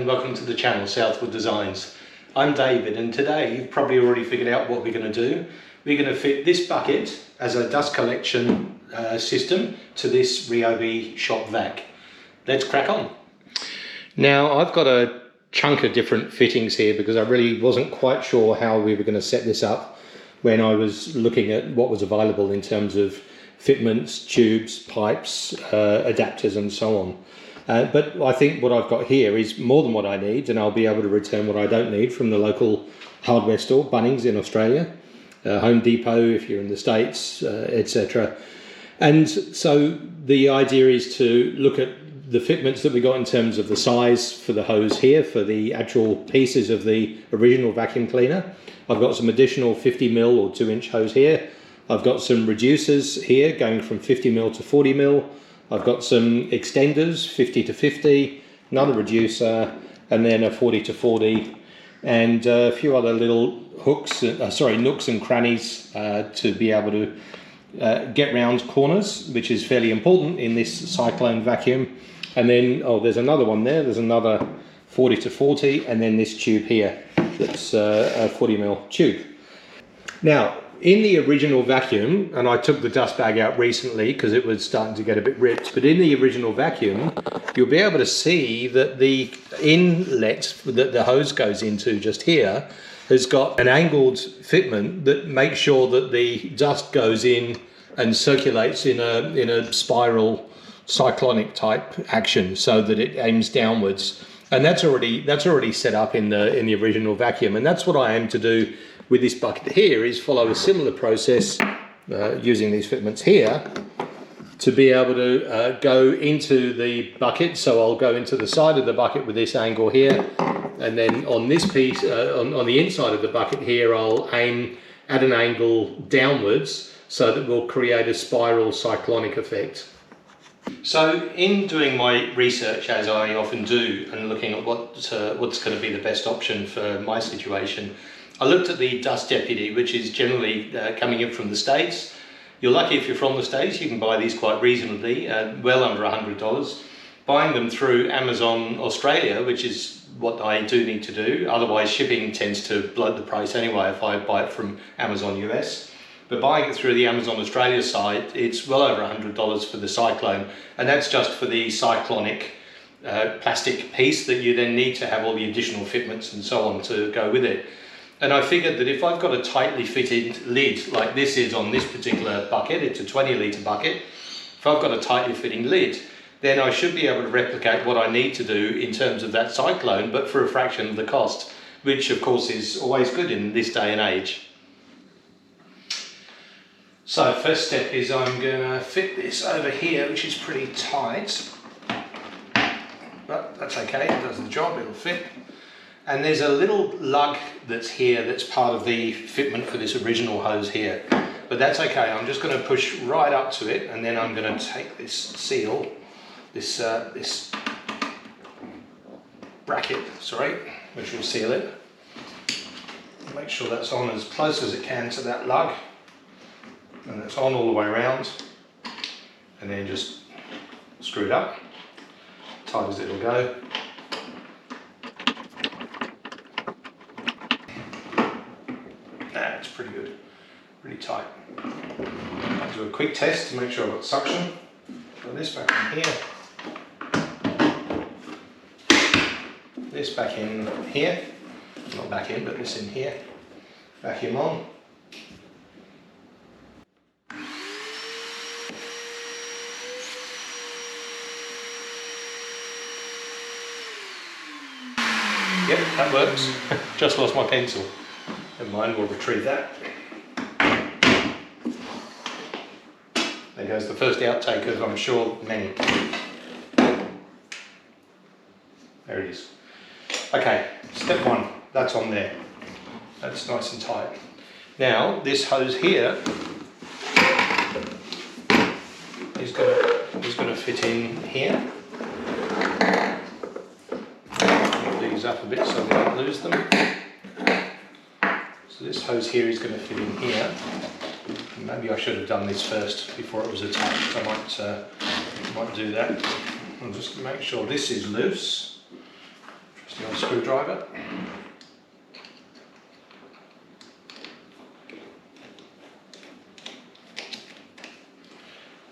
and welcome to the channel SouthWood Designs. I'm David, and today you've probably already figured out what we're going to do. We're going to fit this bucket as a dust collection system to this Ryobi shop vac. Let's crack on. Now I've got a chunk of different fittings here because I really wasn't quite sure how we were going to set this up when I was looking at what was available in terms of fitments, tubes, pipes, adapters and so on. But I think what I've got here is more than what I need, and I'll be able to return what I don't need from the local hardware store, Bunnings in Australia, Home Depot if you're in the States, etc. And so the idea is to look at the fitments that we got in terms of the size for the hose here, for the actual pieces of the original vacuum cleaner. I've got some additional 50mm or 2-inch hose here. I've got some reducers here going from 50mm to 40mm. I've got some extenders, 50 to 50, another reducer, and then a 40 to 40, and a few other little hooks, nooks and crannies to be able to get round corners, which is fairly important in this Cyclone vacuum. And then, oh, there's another one there, there's another 40 to 40, and then this tube here, that's a 40mm tube. Now, in the original vacuum, and I took the dust bag out recently because it was starting to get a bit ripped, but in the original vacuum, you'll be able to see that the inlet that the hose goes into just here has got an angled fitment that makes sure that the dust goes in and circulates in a spiral cyclonic type action so that it aims downwards. And that's already set up in the original vacuum, and that's what I aim to do with this bucket here, is follow a similar process using these fitments here to be able to go into the bucket. So I'll go into the side of the bucket with this angle here, and then on this piece, on the inside of the bucket here, I'll aim at an angle downwards so that we'll create a spiral cyclonic effect. So in doing my research, as I often do, and looking at what's going to be the best option for my situation, I looked at the Dust Deputy, which is generally coming in from the States. You're lucky if you're from the States, you can buy these quite reasonably, well under $100. Buying them through Amazon Australia, which is what I do need to do, otherwise shipping tends to bloat the price anyway if I buy it from Amazon US. But buying it through the Amazon Australia site, it's well over $100 for the Cyclone, and that's just for the cyclonic plastic piece that you then need to have all the additional fitments and so on to go with it. And I figured that if I've got a tightly fitted lid like this is on this particular bucket, it's a 20-litre bucket, if I've got a tightly fitting lid, then I should be able to replicate what I need to do in terms of that Cyclone, but for a fraction of the cost, which of course is always good in this day and age. So first step is I'm going to fit this over here, which is pretty tight, but that's okay, it does the job, it'll fit. And there's a little lug that's here that's part of the fitment for this original hose here, but that's okay. I'm just going to push right up to it, and then I'm going to take this seal, this bracket, which will seal it. Make sure that's on as close as it can to that lug, and it's on all the way around, and then just screw it up, tight as it'll go. It's pretty good, pretty tight. I'll do a quick test to make sure I've got suction. Put this back in here, this back in here, not back in, but this in here, vacuum on. Yep, that works. Just lost my pencil. Never mind, we'll retrieve that. There goes the first outtake of, I'm sure, many. There it is. Okay, step one, that's on there. That's nice and tight. Now, this hose here is going to fit in here. Move these up a bit so we don't lose them. So this hose here is going to fit in here. Maybe I should have done this first before it was attached. I might do that. I'll just make sure this is loose. Just the old screwdriver.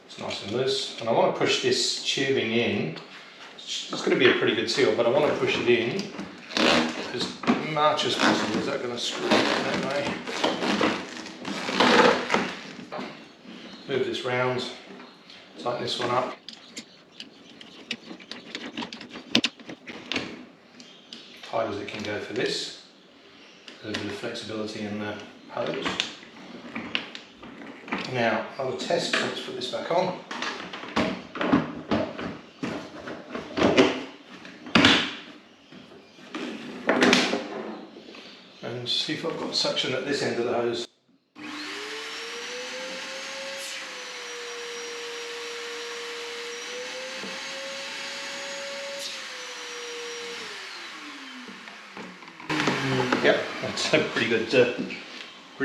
It's nice and loose, and I want to push this tubing in. It's going to be a pretty good seal, but I want to push it in as much as possible. Is that going to screw up that way? Move this round, tighten this one up. Tight as it can go for this. A little bit of flexibility in the hose. Now, I'll test, let's put this back on. And see if I've got suction at this end of the hose. Yep, that's a pretty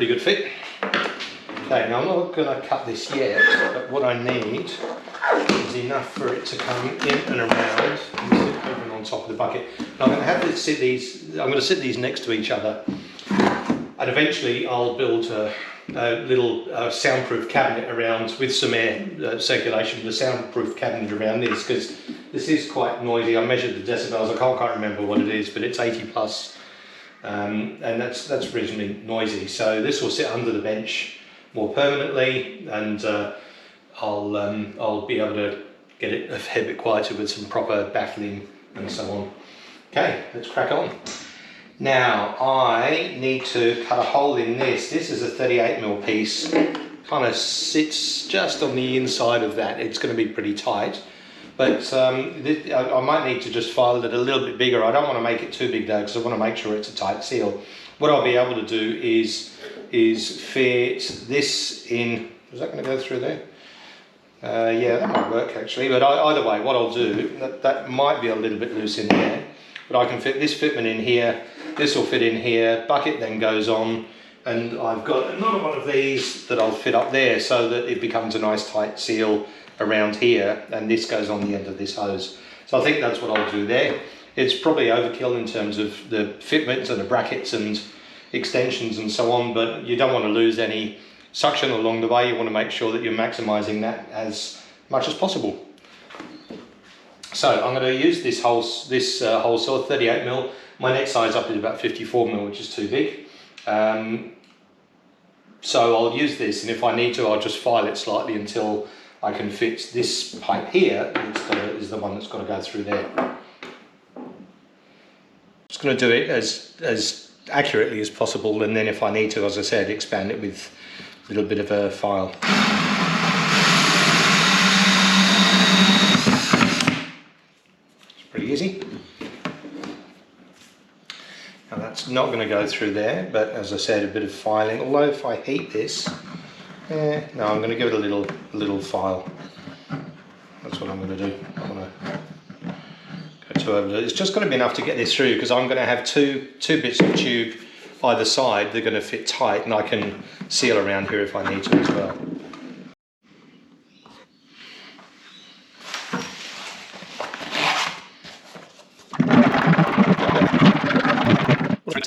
good fit. Okay, now I'm not going to cut this yet, but what I need is enough for it to come in and around and sit over and on top of the bucket. Now I'm going to have to sit these. I'm going to sit these next to each other, and eventually I'll build a little soundproof cabinet around with some air circulation. The soundproof cabinet around this, because this is quite noisy. I measured the decibels. I can't remember what it is, but it's 80 plus. And that's reasonably noisy, so this will sit under the bench more permanently, and I'll be able to get it a fair bit quieter with some proper baffling and so on. Okay, let's crack on. Now I need to cut a hole in this. This is a 38mm piece, kind of sits just on the inside of that. It's going to be pretty tight. But I might need to just file it a little bit bigger. I don't want to make it too big though, because I want to make sure it's a tight seal. What I'll be able to do is fit this in. Is that going to go through there? Yeah, that might work actually. But either way, what I'll do, that might be a little bit loose in there, but I can fit this fitment in here. This will fit in here. Bucket then goes on, and I've got another one of these that I'll fit up there so that it becomes a nice tight seal around here, and this goes on the end of this hose. So I think that's what I'll do there. It's probably overkill in terms of the fitments and the brackets and extensions and so on, but you don't want to lose any suction along the way. You want to make sure that you're maximizing that as much as possible. So I'm going to use this hole saw, 38mm. My next size up is about 54mm, which is too big. So I'll use this, and if I need to, I'll just file it slightly until I can fit this pipe here. Is the one that's got to go through there. Just going to do it as accurately as possible, and then if I need to, as I said, expand it with a little bit of a file. It's pretty easy. Now that's not going to go through there, but as I said, a bit of filing. Although if I heat this, no, I'm going to give it a little file. That's what I'm going to do. I'm going to go over. It's just going to be enough to get this through, because I'm going to have two bits of tube either side. They're going to fit tight, and I can seal around here if I need to as well.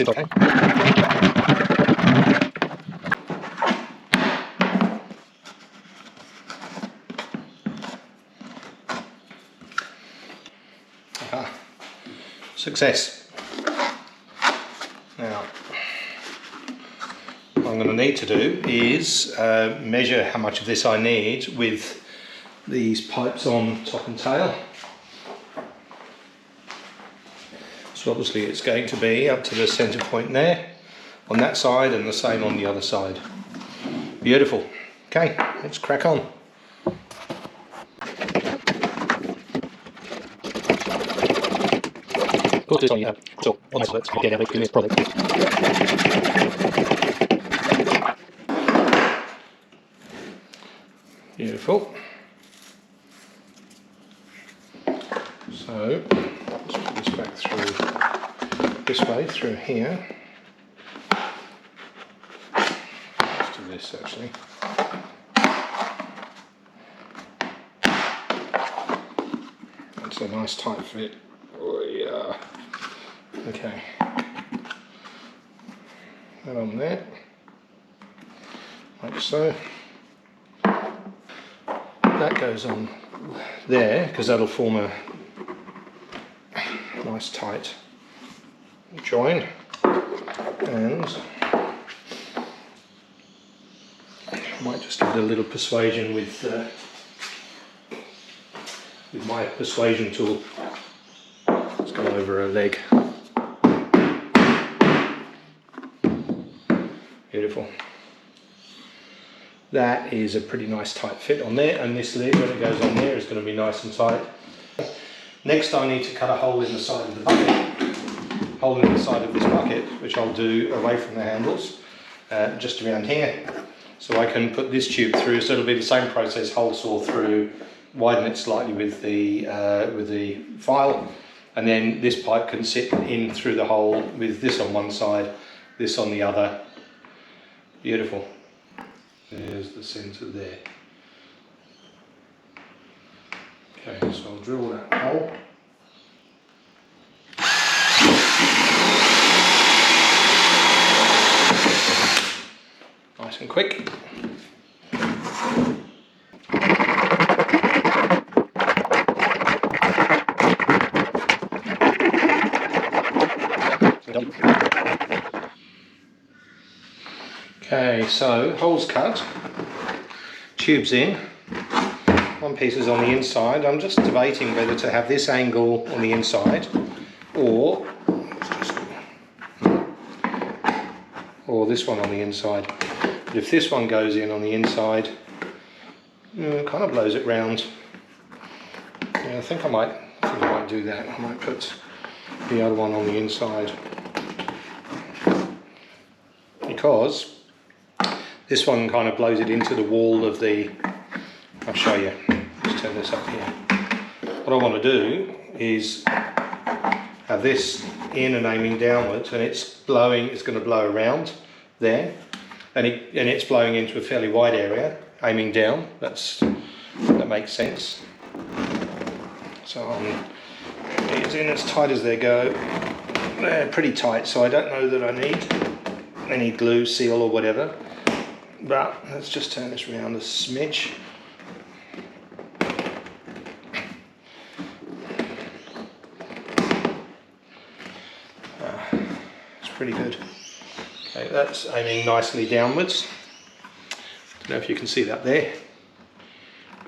Okay. Success. Now, what I'm going to need to do is measure how much of this I need with these pipes on top and tail. So obviously it's going to be up to the centre point there on that side, and the same on the other side. Beautiful. Okay, let's crack on. Put this on you. So almost let's get everything in this product. Beautiful. So let's put this back through this way, through here. Let's do this actually. That's a nice tight fit. Oh yeah. Okay, that on there, like so. That goes on there because that'll form a nice tight join, and I might just give it a little persuasion with my persuasion tool. Let's go over a leg. Beautiful. That is a pretty nice tight fit on there, and this lid when it goes on there is going to be nice and tight. Next I need to cut a hole in the side of the bucket, hole in the side of this bucket, which I'll do away from the handles, just around here. So I can put this tube through, so it'll be the same process, hole saw through, widen it slightly with the file, and then this pipe can sit in through the hole with this on one side, this on the other. Beautiful. There's the centre there. Okay, so I'll drill that hole. Nice and quick. Okay, so holes cut, tubes in, one piece is on the inside. I'm just debating whether to have this angle on the inside or this one on the inside. But if this one goes in on the inside, it kind of blows it round. Yeah, I think I might do that. I might put the other one on the inside, because this one kind of blows it into the wall of the, I'll show you, let's turn this up here. What I want to do is have this in and aiming downwards, and it's going to blow around there, and it's blowing into a fairly wide area, aiming down. That makes sense. So it's in as tight as they go. They're pretty tight, so I don't know that I need any glue, seal or whatever. But let's just turn this around a smidge. It's pretty good. Okay, that's aiming nicely downwards. Don't know if you can see that there.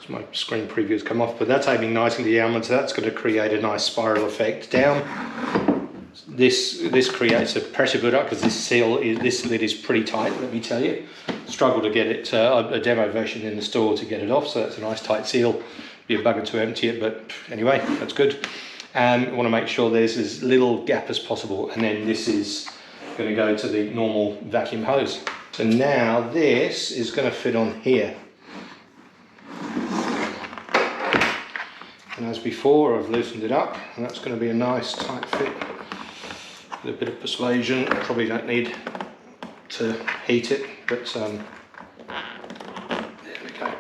My screen preview has come off, but that's aiming nicely downwards. That's going to create a nice spiral effect down. This creates a pressure build-up because this lid is pretty tight, let me tell you. Struggle to get it, a demo version in the store to get it off, so that's a nice tight seal. Be a bugger to empty it, but anyway, that's good. And I want to make sure there's as little gap as possible, and then this is going to go to the normal vacuum hose. So now this is going to fit on here. And as before, I've loosened it up, and that's going to be a nice tight fit. With a bit of persuasion, probably don't need to heat it, but there we go.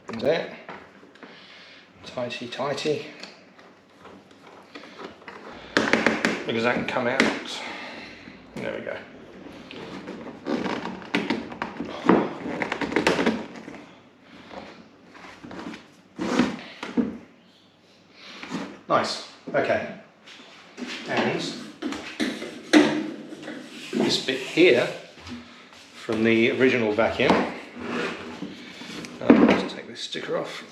And there, tighty. Because that can come out. There we go. Nice, okay. And this bit here from the original vacuum, let's take this sticker off.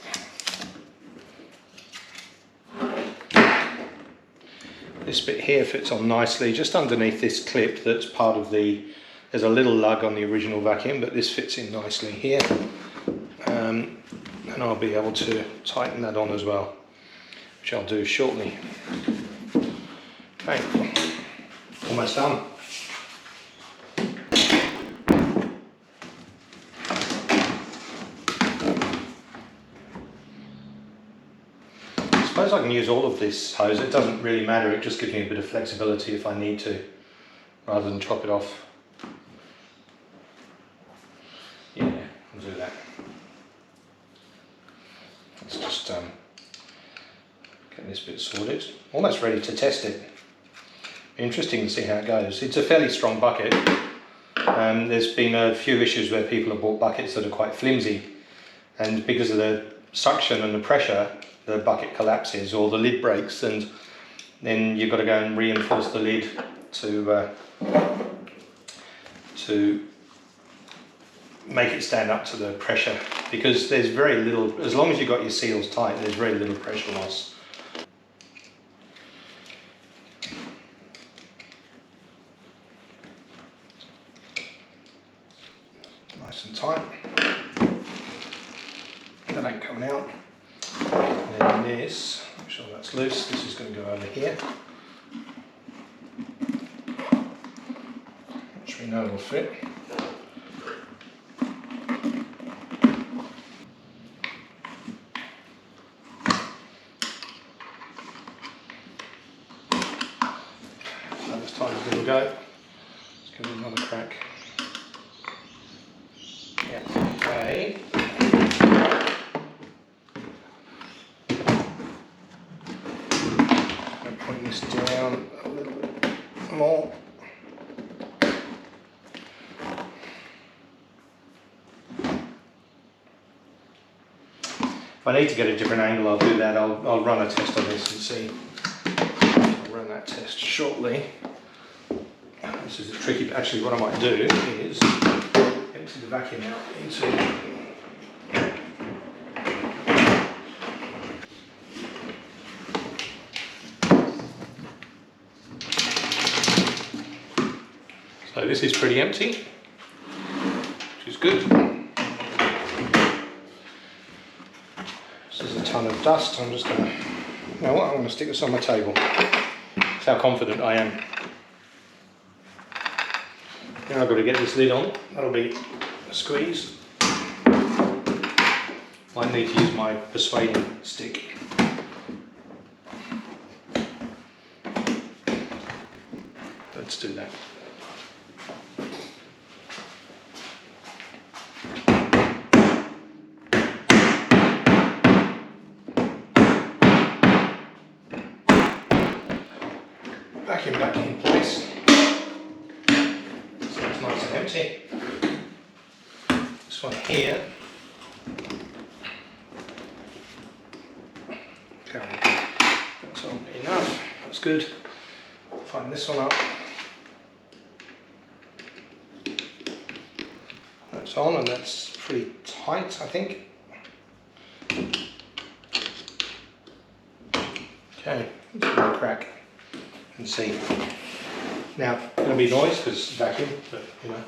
This bit here fits on nicely just underneath this clip that's part of there's a little lug on the original vacuum, but this fits in nicely here. And I'll be able to tighten that on as well, which I'll do shortly. Okay, almost done. I suppose I can use all of this hose. It doesn't really matter, it just gives me a bit of flexibility if I need to, rather than chop it off. Yeah, I'll do that. Let's just getting this bit sorted. Almost ready to test it. Interesting to see how it goes. It's a fairly strong bucket. There's been a few issues where people have bought buckets that are quite flimsy, and because of the suction and the pressure, the bucket collapses or the lid breaks, and then you've got to go and reinforce the lid to make it stand up to the pressure, because there's very little, as long as you've got your seals tight, there's very little pressure loss. Nice and tight. That ain't coming out. And then this, make sure that's loose, this is going to go over here, which we know will fit. So this time it's going to go. Let's give it another crack. Yeah, okay. Point this down a little bit more. If I need to get a different angle, I'll do that. I'll run a test on this and see. I'll run that test shortly. This is a tricky, actually what I might do is empty the vacuum out into so this is pretty empty, which is good. This is a ton of dust. I'm just going to, you know what, I'm going to stick this on my table. That's how confident I am. Now I've got to get this lid on. That'll be a squeeze. I need to use my persuading stick. Let's do that. Vacuum back in place. So it's nice and empty. This one here. Okay. That's on enough. That's good. Find this one up. That's on, and that's pretty tight, I think. Okay, let's give it a crack and see. Now, going to be noise because vacuum, but you know,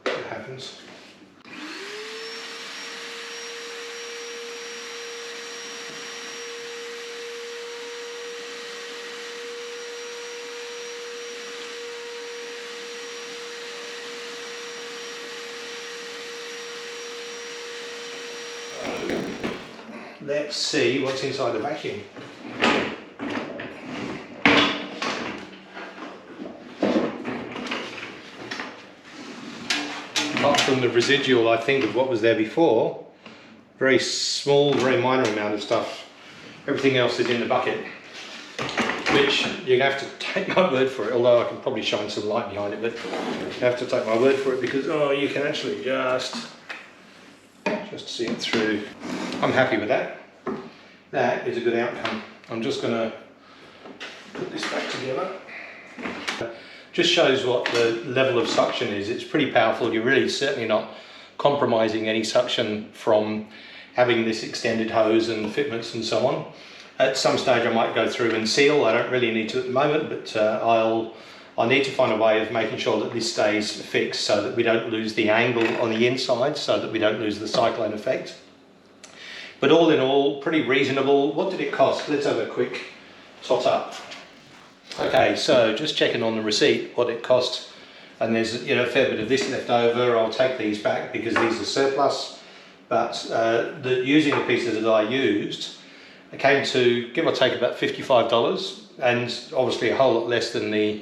it happens. Let's see what's inside the vacuum. Apart from the residual, I think, of what was there before, very small, very minor amount of stuff. Everything else is in the bucket, which you have to take my word for it, although I can probably shine some light behind it, but you have to take my word for it because, oh, you can actually just see it through. I'm happy with that. That is a good outcome. I'm just going to put this back together. Just shows what the level of suction is. It's pretty powerful. You're really certainly not compromising any suction from having this extended hose and fitments and so on. At some stage I might go through and seal. I don't really need to at the moment, but I'll need to find a way of making sure that this stays fixed so that we don't lose the angle on the inside, so that we don't lose the cyclone effect. But all in all, pretty reasonable. What did it cost? Let's have a quick tot up. Okay, so just checking on the receipt what it cost, and there's a fair bit of this left over. I'll take these back because these are surplus, but using the pieces that I used, it came to give or take about $55, and obviously a whole lot less than the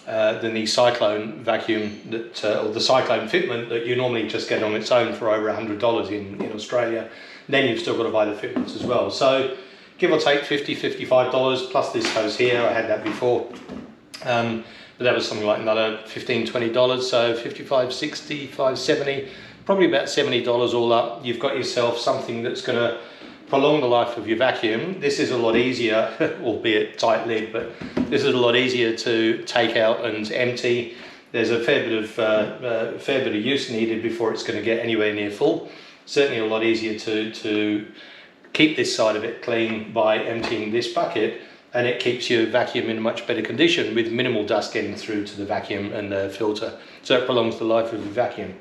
the Cyclone vacuum that, or the Cyclone fitment that you normally just get on its own for over $100 in Australia. And then you've still got to buy the fitments as well. So give or take $50, $55 plus this hose here. I had that before. But that was something like another $15, $20. So $55, $60, $70, probably about $70 all up. You've got yourself something that's going to prolong the life of your vacuum. This is a lot easier, albeit tight lid, but this is a lot easier to take out and empty. There's a fair bit of use needed before it's going to get anywhere near full. Certainly a lot easier to keep this side of it clean by emptying this bucket, and it keeps your vacuum in a much better condition with minimal dust getting through to the vacuum and the filter. So it prolongs the life of the vacuum.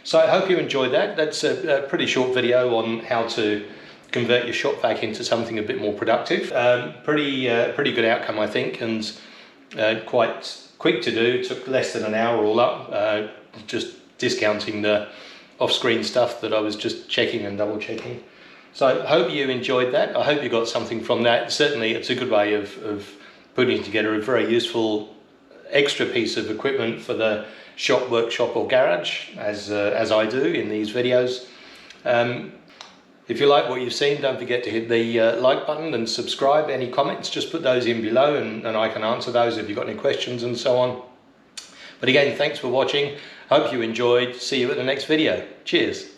So I hope you enjoyed that. That's a pretty short video on how to convert your shop vac into something a bit more productive. Pretty good outcome, I think, and quite quick to do. Took less than an hour all up, just discounting the off-screen stuff that I was just checking and double checking. So I hope you enjoyed that. I hope you got something from that. Certainly it's a good way of putting together a very useful extra piece of equipment for the shop, workshop or garage, as I do in these videos. If you like what you've seen, don't forget to hit the like button and subscribe. Any comments, just put those in below and I can answer those if you've got any questions and so on. But again, thanks for watching. Hope you enjoyed. See you at the next video. Cheers.